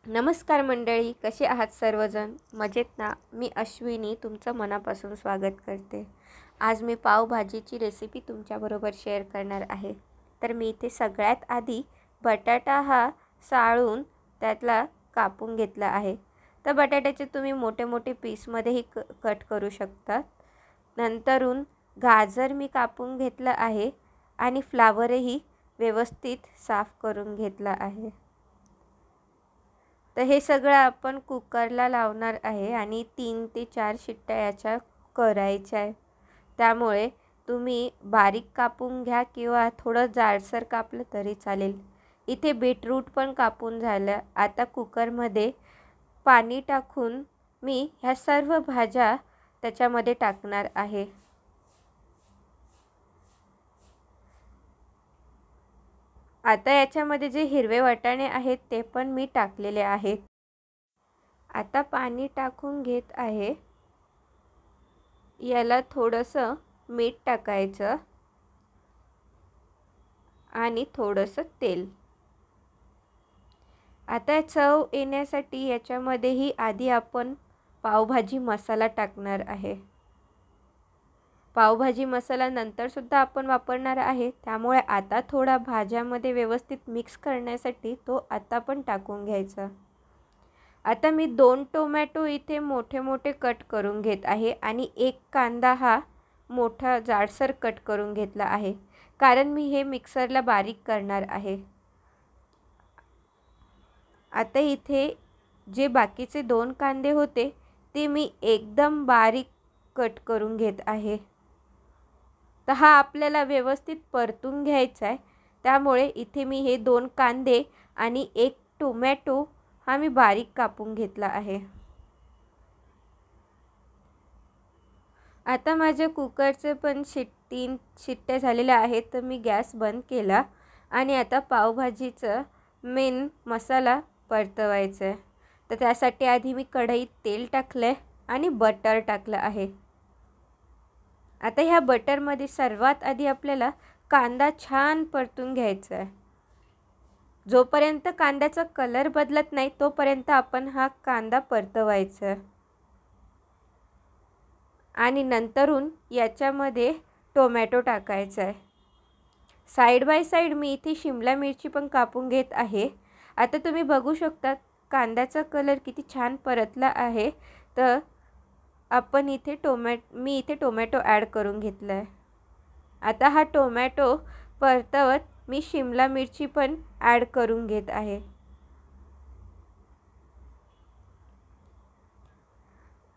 नमस्कार मंडळी, कसे आहात सर्वजण? मजेत ना? मी अश्विनी तुमचं मनापासून स्वागत करते. आज मी पावभाजीची रेसिपी तुमच्याबरोबर शेअर करणार आहे. तर मी इथे सगळ्यात आधी बटाटा हा साळून त्यातला कापून घेतला आहे. तर बटाट्याचे तुम्ही मोठे मोठे पीसमध्येही कट करू शकता. नंतरून गाजर मी कापून घेतलं आहे आणि फ्लावरही व्यवस्थित साफ करून घेतला आहे. तर हे सगळं आपण कुकरला लावणार आहे आणि 3 ते 4 शिट्ट्या याच्या करायच्या आहे. त्यामुळे तुम्ही बारीक कापून घ्या किंवा थोडं जाडसर कापलं तरी चालेल. इथे बीटरूट पण कापून झालं. आता कुकरमध्ये पाणी टाकून मी ह्या सर्व भाज्या त्याच्यामध्ये टाकणार आहे. आता याच्यामध्ये जे हिरवे वाटाणे आहेत ते पण मी टाकलेले आहेत. आता पाणी टाकून घेत आहे. याला थोडंसं मीठ टाकायचं आणि थोडंसं तेल. आता चव येण्यासाठी याच्यामध्येही आधी आपण पावभाजी मसाला टाकणार आहे. पावभाजी मसाला नंतर सुद्धा आपण वापरणार आहे, त्यामुळे आता थोडा भाज्यामध्ये व्यवस्थित मिक्स करण्यासाठी तो आता पण टाकून घ्यायचा. आता मी 2 टोमॅटो इथे मोठे मोठे कट करून घेत आहे आणि 1 कांदा हा मोठा जाडसर कट करून घेतला आहे, कारण मी हे मिक्सरला बारीक करणार आहे. आता इथे जे बाकीचे 2 कांदे होते ते मी एकदम बारीक कट करून घेत आहे. तर हा आपल्याला व्यवस्थित परतून घ्यायचा आहे, त्यामुळे इथे मी हे 2 कांदे आणि 1 टोमॅटो हा मी बारीक कापून घेतला आहे. आता माझ्या कुकरचे पण 3 शिट्ट्या झालेल्या आहेत, तर मी गॅस बंद केला आणि आता पावभाजीचं मेन मसाला परतवायचा आहे. तर त्यासाठी आधी मी कढईत तेल टाकलं आणि बटर टाकलं आहे. आता ह्या बटरमध्ये सर्वात आधी आपल्याला कांदा छान परतून घ्यायचा आहे. जोपर्यंत कांद्याचा कलर बदलत नाही तोपर्यंत आपण हा कांदा परतवायचा. आणि नंतरून याच्यामध्ये टोमॅटो टाकायचा आहे. साइड बाय साइड मी इथे शिमला मिरची पण कापून घेत आहे. आता तुम्ही बघू शकता कांद्याचा कलर किती छान परतला आहे. तर आपण इथे मी इथे टोमॅटो ॲड करून घेतला आहे. आता हा टोमॅटो परतवत मी शिमला मिरची पण ॲड करून घेत आहे.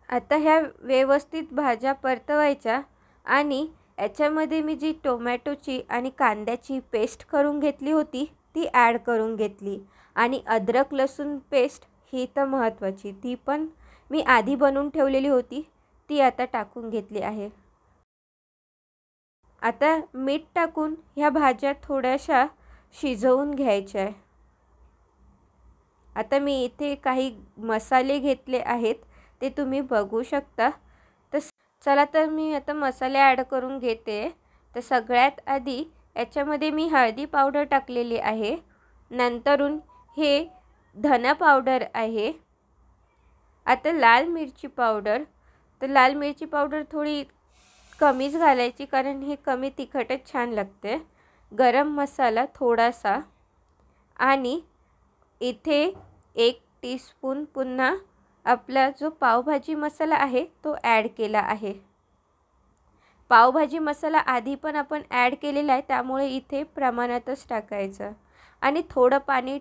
आता ह्या व्यवस्थित भाज्या परतवायच्या आणि याच्यामध्ये मी जी टोमॅटोची आणि कांद्याची पेस्ट करून घेतली होती ती ॲड करून घेतली आणि अद्रक लसूण पेस्ट ही तर महत्त्वाची, ती पण मी आधी बनवून ठेवलेली होती, ती आता टाकून घेतली आहे. आता मीठ टाकून ह्या भाज्या थोड्याशा शिजवून घ्यायच्या आहे. आता मी इथे काही मसाले घेतले आहेत, ते तुम्ही बघू शकता. तर चला तर मी आता मसाले ॲड करून घेते. तर सगळ्यात आधी याच्यामध्ये मी हळदी पावडर टाकलेली आहे. नंतरून हे धना पावडर आहे. आता लाल मिरची पावडर. तर लाल मिरची पावडर थोडी कमीच घालायची, कारण हे कमी तिखटच छान लागते. गरम मसाला थोडासा आणि इथे 1 टीस्पून पुन्हा आपला जो पावभाजी मसाला आहे तो ॲड केला आहे. पावभाजी मसाला आधी पण आपण ॲड केलेला आहे, त्यामुळे इथे प्रमाणातच टाकायचं आणि थोडं पाणी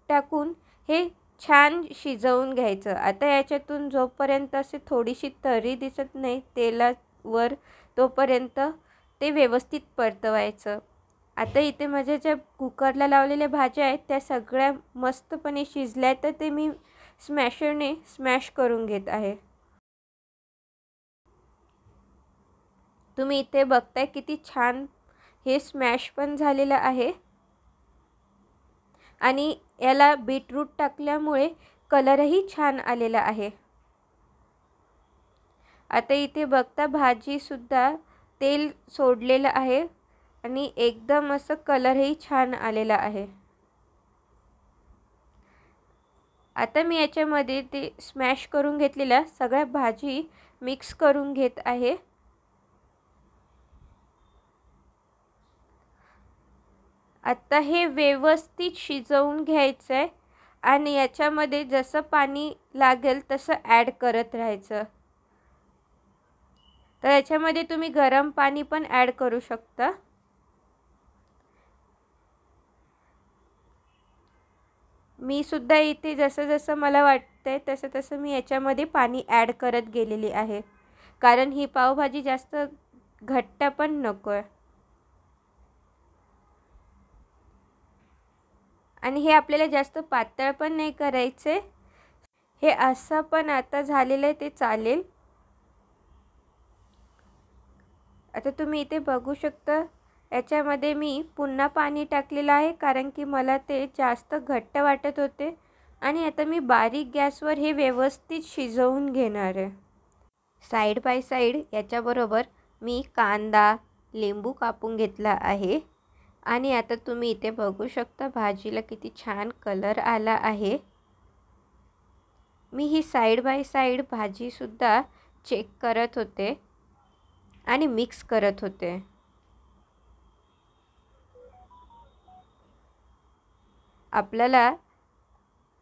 टाकून हे छान शिजवून घ्यायचं. आता याच्यातून जोपर्यंत असे थोडीशी तरी दिसत नाही तेलावर तोपर्यंत ते व्यवस्थित परतवायचं. आता इथे माझ्या ज्या कुकरला लावलेल्या भाज्या आहेत त्या सगळ्या मस्तपणे शिजल्या, तर ते मी स्मॅशरने स्मॅश करून घेत आहे. तुम्ही इथे बघताय किती छान हे स्मॅश पण झालेलं आहे आणि याला बीटरूट टाकल्यामुळे कलरही छान आलेला आहे. आता इथे बघता भाजीसुद्धा तेल सोडलेलं आहे आणि एकदम असं कलरही छान आलेला आहे. आता मी याच्यामध्ये ते स्मॅश करून घेतलेल्या सगळ्या भाजी मिक्स करून घेत आहे। आता हे व्यवस्थित शिजवून घ्यायचं आहे आणि याच्यामध्ये जसं पाणी लागेल तसं ॲड करत राहायचं। तर याच्यामध्ये तुम्ही गरम पाणी पण ॲड करू शकता। मी सुद्धा इथे जसं जसं मला वाटतंय तसं तसं मी याच्यामध्ये पाणी ॲड करत गेलेली आहे, कारण ही पावभाजी जास्त घट्ट पण नको आहे आणि हे आपल्याला जास्त पातळ पण नाही करायचे। हे असं पण आता झालेलं आहे ते चालेल। आता तुम्ही इथे बघू शकता याच्यामध्ये मी पुन्हा पाणी टाकलेलं आहे, कारण की मला ते जास्त घट्ट वाटत होते आणि आता मी बारीक गॅसवर हे व्यवस्थित शिजवून घेणार आहे। साइड बाय साइड याच्याबरोबर मी कांदा, लिंबू कापून घेतला आहे आणि आता तुम्ही इथे बघू शकता भाजीला किती छान कलर आला आहे। मी ही साइड बाय साइड भाजीसुद्धा चेक करत होते आणि मिक्स करत होते। आपल्याला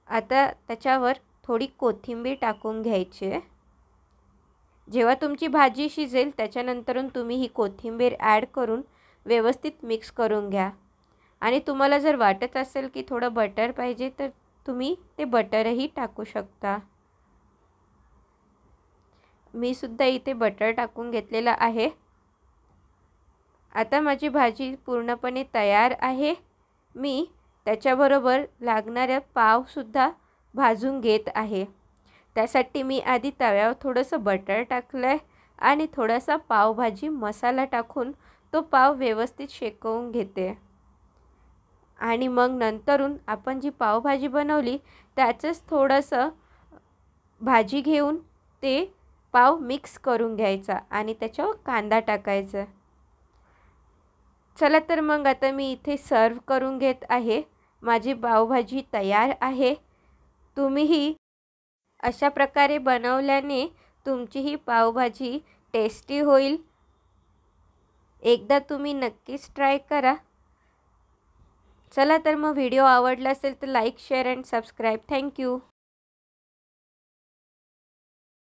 आता त्याच्यावर थोडी कोथिंबीर टाकून घ्यायची आहे। जेव्हा तुमची भाजी शिजेल त्याच्यानंतरून तुम्ही ही कोथिंबीर ॲड करून व्यवस्थित मिक्स करून घ्या आणि तुम्हाला जर वाटत असेल की थोडं बटर पाहिजे तर तुम्ही ते बटरही टाकू शकता। मी सुद्धा इथे बटर टाकून घेतलेला आहे। आता माझी भाजी पूर्णपणे तयार आहे। मी त्याच्याबरोबर लागणारे पावसुद्धा भाजून घेत आहे। त्यासाठी मी आधी तव्यावर थोडंसं बटर टाकलं आहे आणि थोडासा पावभाजी मसाला टाकून तो पाव व्यवस्थित शेकवून घेते आणि मग नंतरून आपण जी पावभाजी बनवली त्याचंच थोडंसं भाजी घेऊन ते पाव मिक्स करून घ्यायचा आणि त्याच्यावर कांदा टाकायचा। चला तर मग आता मी इथे सर्व करून घेत आहे। माझी पावभाजी तयार आहे। तुम्हीही अशा प्रकारे बनवल्याने तुमची ही पावभाजी टेस्टी होईल। एकदा तुम्ही नक्कीच ट्राय करा। चला तर मग व्हिडिओ आवडला असेल तर like, share and subscribe. Thank you.